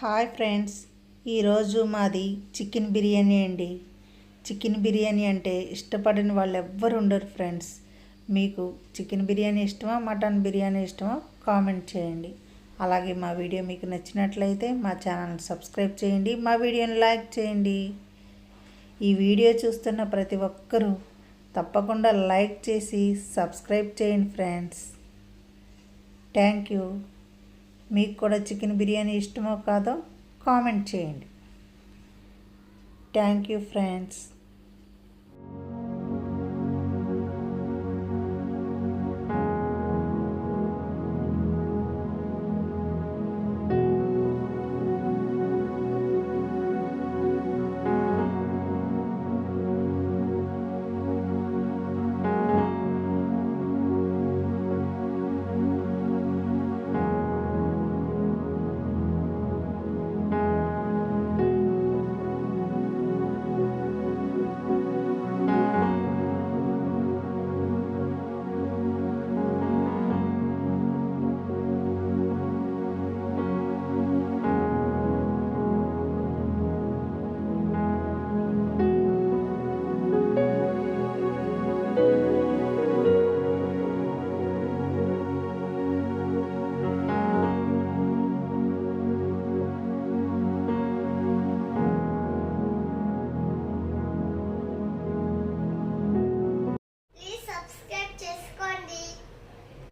Hi friends, ఈరోజు మాది chicken biryani అండి. చికెన్ బిర్యానీ అంటే ఇష్టపడని వాళ్ళు ఎవ్వరు ఉండరు ఫ్రెండ్స్. మీకు చికెన్ బిర్యానీ ఇష్టమా, మటన్ బిర్యానీ ఇష్టమా కామెంట్ చేయండి. అలాగే మా వీడియో మీకు నచ్చినట్లయితే మా ఛానల్ని సబ్స్క్రైబ్ చేయండి, మా వీడియోని లైక్ చేయండి. ఈ వీడియో చూస్తున్న ప్రతి ఒక్కరూ తప్పకుండా లైక్ చేసి సబ్స్క్రైబ్ చేయండి ఫ్రెండ్స్. Thank you. మీకు కూడా చికెన్ బిర్యానీ ఇష్టమో కాదో కామెంట్ చేయండి. Thank you friends.